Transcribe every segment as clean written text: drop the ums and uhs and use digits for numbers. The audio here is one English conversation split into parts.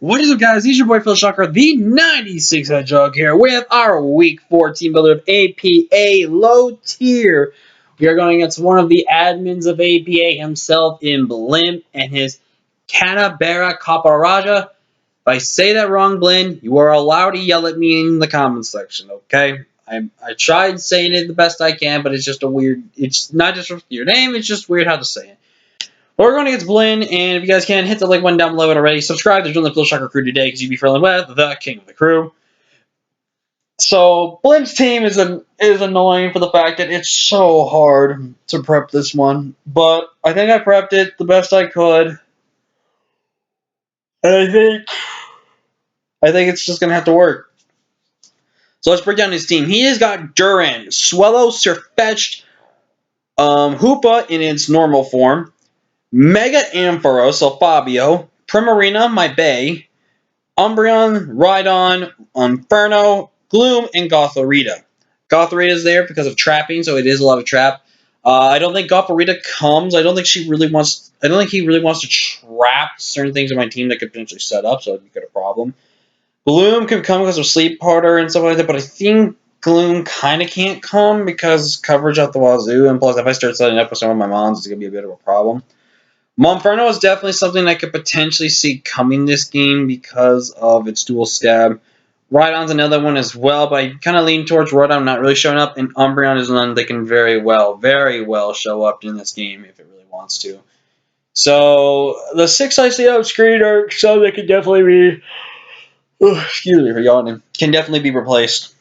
What is up, guys? It's your boy Phil Shocker, the 96 Hedgehog here with our Week 4 team builder of APA Low Tier. We are going against one of the admins of APA himself in Blimp and his Canabera Caparaja. If I say that wrong, Blin, you are allowed to yell at me in the comments section, okay? I tried saying it the best I can, but it's just a weird, it's not just your name, it's just weird how to say it. Well, we're going against Blin, and if you guys can, hit the like button down below it already. Subscribe to join the Phil Shocker crew today because you'd be friendly with the king of the crew. So, Blin's team is annoying for the fact that it's so hard to prep this one. But I think I prepped it the best I could. And I think it's just going to have to work. So let's break down his team. He has got Durant, Swellow, Sirfetch'd, Hoopa in its normal form, Mega Ampharos, so Fabio, Primarina, my Bay, Umbreon, Rhydon, Inferno, Gloom, and Gothorita. Gothorita is there because of trapping, so it is a lot of trap. I don't think Gothorita comes. I don't think he really wants to trap certain things in my team that could potentially set up, so it'd be a problem. Gloom could come because of Sleep Powder and stuff like that, but I think Gloom kind of can't come because coverage out the wazoo, and plus if I start setting up with some of my mons, it's going to be a bit of a problem. Monferno is definitely something I could potentially see coming this game because of its dual stab. Rhydon's another one as well, but I kind of lean towards Rhydon not really showing up, and Umbreon is one that can very well show up in this game if it really wants to. So, the 6 I see up screen are some that can definitely be, excuse me for yawning, can definitely be replaced.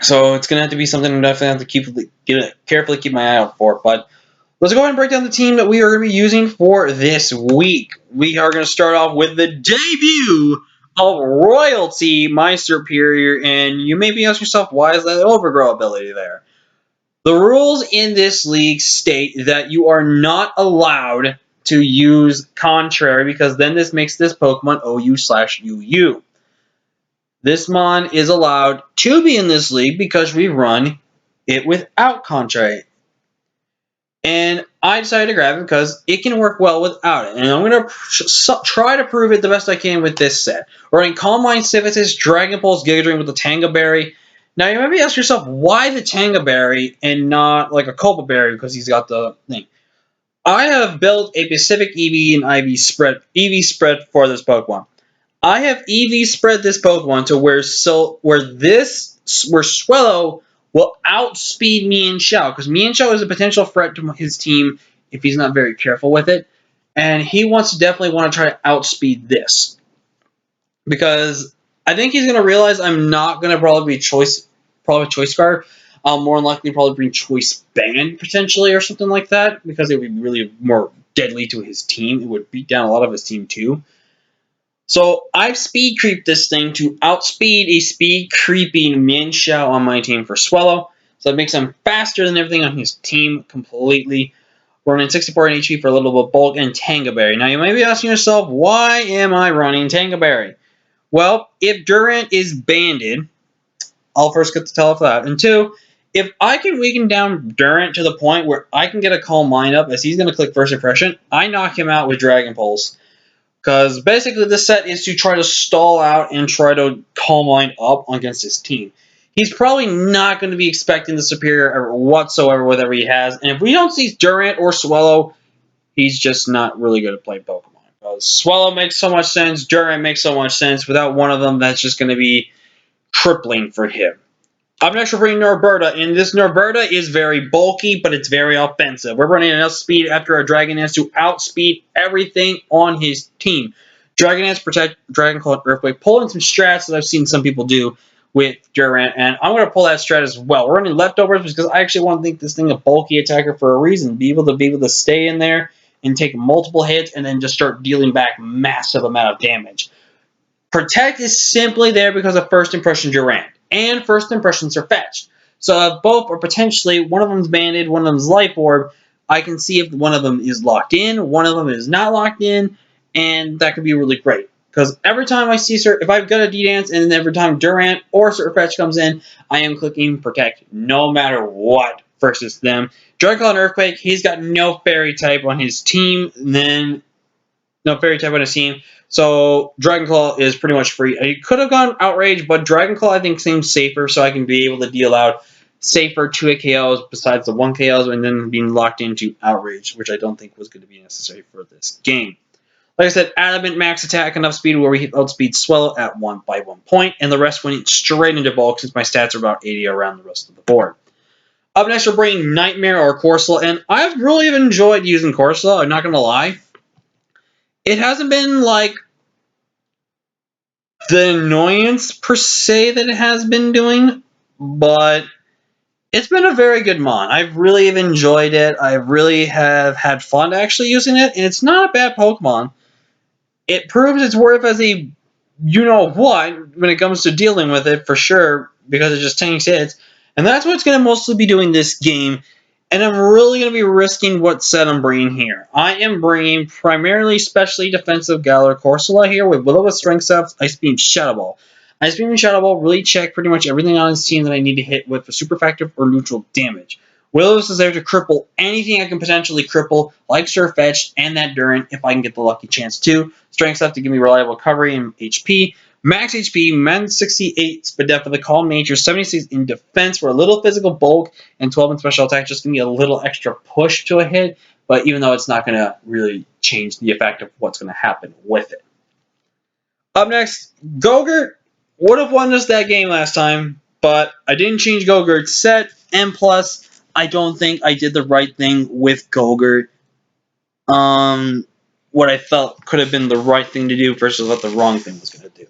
So, it's going to have to be something I definitely have to carefully keep my eye out for, but let's go ahead and break down the team that we are going to be using for this week. We are going to start off with the debut of Royalty, my superior, and you may be asking yourself, why is that overgrow ability there? The rules in this league state that you are not allowed to use Contrary because then this makes this Pokemon OU/UU. This Mon is allowed to be in this league because we run it without Contrary. And I decided to grab it because it can work well without it. And I'm going to try to prove it the best I can with this set. We're running Calm Mind, Civitas, Dragon Pulse, Giga Drain with the Tanga Berry. Now, you might be asking yourself, why the Tanga Berry and not like a Culpa Berry because he's got the thing. I have built a Pacific EV and EV spread for this Pokemon. I have EV spread this Pokemon to where Swellow will outspeed Mienshao, because Mienshao is a potential threat to his team if he's not very careful with it, and he definitely want to try to outspeed this, because I think he's going to realize I'm not going to probably Choice Scarf. I'll more than likely probably bring Choice Band potentially or something like that, because it would be really more deadly to his team. It would beat down a lot of his team too. So I've speed creeped this thing to outspeed a speed creeping Mienshao on my team for Swellow. So that makes him faster than everything on his team completely. We're running 64 in HP for a little bit of bulk and Tanga Berry. Now you might be asking yourself, why am I running Tanga Berry? Well, if Durant is banded, I'll first get to tell off that. And two, if I can weaken down Durant to the point where I can get a Calm Mind up as he's going to click First Impression, I knock him out with Dragon Pulse. Because basically this set is to try to stall out and try to Calm Mind up against his team. He's probably not going to be expecting the superior whatsoever, whatever he has. And if we don't see Durant or Swellow, he's just not really good at playing Pokemon. Swellow makes so much sense. Durant makes so much sense. Without one of them, that's just going to be crippling for him. I'm next bringing Norberta, and this Norberta is very bulky, but it's very offensive. We're running enough speed after our Dragon Dance to outspeed everything on his team. Dragon Dance, Protect, Dragon Claw, Earthquake, pulling some strats that I've seen some people do with Durant, and I'm going to pull that strat as well. We're running Leftovers because I actually want to make this thing a bulky attacker for a reason. Be able to stay in there and take multiple hits and then just start dealing back massive amount of damage. Protect is simply there because of First Impression Durant. And First Impressions are fetched. So if both are potentially, one of them's banded, one of them's Life Orb, I can see if one of them is locked in, one of them is not locked in, and that could be really great. Because every time I see if I've got a D-Dance, and every time Durant or Fetch comes in, I am clicking Protect no matter what versus them. Dragon and Earthquake, he's got no Fairy type on his team, then No, fairy type on his team. So Dragon Claw is pretty much free. I could have gone Outrage, but Dragon Claw I think seems safer, so I can be able to deal out safer 2 KOs besides the 1 KOs, and then being locked into Outrage, which I don't think was going to be necessary for this game. Like I said, Adamant max attack enough speed where we outspeed Swallow at 1 by 1 point, and the rest went straight into bulk since my stats are about 80 around the rest of the board. Up next, we're bringing Nightmare or Corsola, and I've really enjoyed using Corsola, I'm not going to lie. It hasn't been like the annoyance per se that it has been doing, but it's been a very good mon. I've really enjoyed it. I really have had fun actually using it, and it's not a bad Pokemon. It proves its worth as a you know what when it comes to dealing with it for sure because it just tanks hits. And that's what it's going to mostly be doing this game. And I'm really going to be risking what set I'm bringing here. I am bringing primarily specially defensive Galar Corsola here with Will-O-Wisp Strength Ups, Ice Beam, Shadow Ball. Ice Beam and Shadow Ball really check pretty much everything on his team that I need to hit with for super effective or neutral damage. Will-O-Wisp is there to cripple anything I can potentially cripple, like Surfetched and that Durant if I can get the lucky chance to. Strength up to give me reliable recovery and HP. Max HP, Men 68 Spadef for the Calm Nature, 76 in defense for a little physical bulk, and 12 in special attack. Just give me a little extra push to a hit, but even though it's not going to really change the effect of what's going to happen with it. Up next, Gogurt would have won us that game last time, but I didn't change Gogurt's set, and plus, I don't think I did the right thing with Gogurt. What I felt could have been the right thing to do versus what the wrong thing was going to do.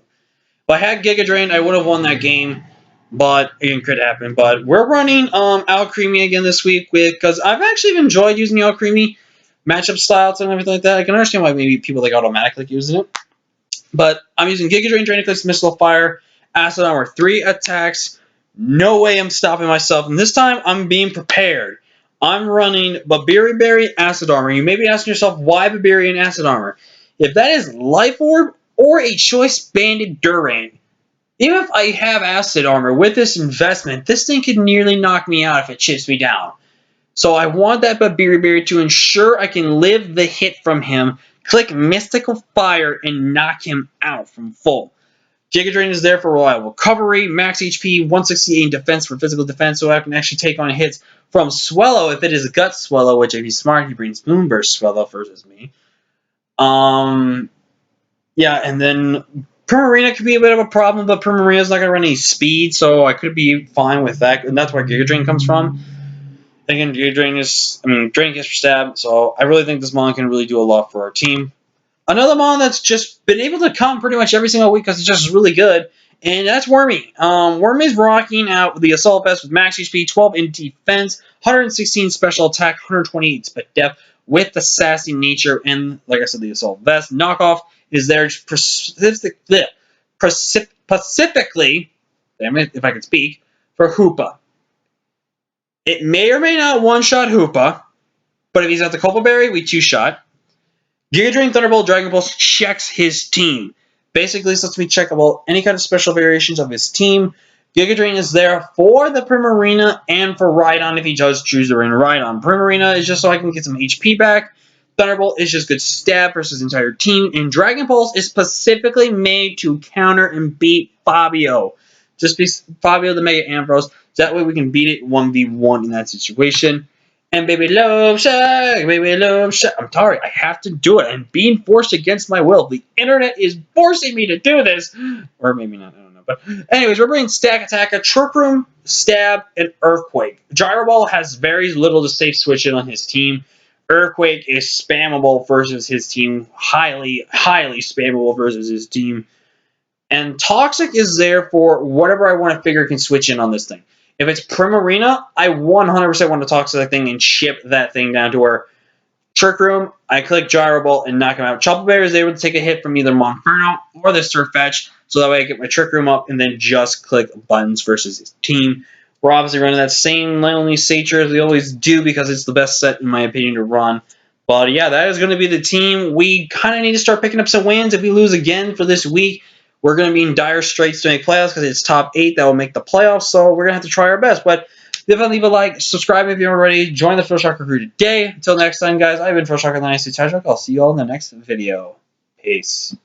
If I had Giga Drain, I would have won that game, but it could happen. But we're running Alcremie again this week because I've actually enjoyed using Alcremie matchup styles and everything like that. I can understand why maybe people like automatically using it. But I'm using Giga Drain, Drain Eclipse, Missile Fire, Acid Armor, 3 attacks. No way I'm stopping myself. And this time I'm being prepared. I'm running Babiri Berry, Acid Armor. You may be asking yourself, why Babiri and Acid Armor? If that is Life Orb or a Choice Banded Durant, even if I have Acid Armor with this investment, this thing could nearly knock me out if it chips me down. So I want that Babiri Berry to ensure I can live the hit from him, click Mystical Fire, and knock him out from full. Giga Drain is there for reliable recovery, max HP, 168 in defense for physical defense, so I can actually take on hits from Swallow if it is a Gut Swallow, which if he's smart, he brings Moonburst Swallow versus me. Yeah, and then Primarina could be a bit of a problem, but Primarina's not going to run any speed, so I could be fine with that, and that's where Giga Drain comes from. Again, Giga Drain is, Drain gets for stab, so I really think this mon can really do a lot for our team. Another mon that's just been able to come pretty much every single week because it's just really good, and that's Wormy. Wormy's rocking out with the Assault Vest with max HP, 12 in defense, 116 special attack, 128 speed depth with the sassy nature, and like I said, the Assault Vest. Knockoff is there specifically, damn it, if I can speak, for Hoopa. It may or may not one-shot Hoopa, but if he's at the Copa Berry, we two-shot. Giga Drain, Thunderbolt, Dragon Pulse checks his team. Basically, this lets me check about any kind of special variations of his team. Giga Drain is there for the Primarina and for Rhydon if he does choose to run Rhydon. Primarina is just so I can get some HP back. Thunderbolt is just good stab versus the entire team. And Dragon Pulse is specifically made to counter and beat Fabio. Just be Fabio the Mega Ampharos. That way we can beat it 1v1 in that situation. And baby love shack, baby love shack. I'm sorry, I have to do it. I'm being forced against my will. The internet is forcing me to do this. Or maybe not, I don't know. But anyways, we're bringing Stack Attacker, Trick Room, Stab, and Earthquake. Gyro Ball has very little to safe switch in on his team. Earthquake is spammable versus his team. Highly, highly spammable versus his team. And Toxic is there for whatever I want to figure can switch in on this thing. If it's Primarina, I 100% want to Toxic that thing and ship that thing down to where Trick Room, I click Gyro Ball and knock him out. Chopper Bear is able to take a hit from either Monferno or the Surfetch, so that way I get my Trick Room up and then just click buttons versus his team. We're obviously running that same Lonely Satyr as we always do because it's the best set, in my opinion, to run. But yeah, that is going to be the team. We kind of need to start picking up some wins. If we lose again for this week, we're going to be in dire straits to make playoffs because it's top 8 that will make the playoffs, so we're going to have to try our best. But definitely leave a like, subscribe if you haven't already, join the Pro Shocker crew today. Until next time, guys, I've been Pro Shocker, the Nice Teir. I'll see you all in the next video. Peace.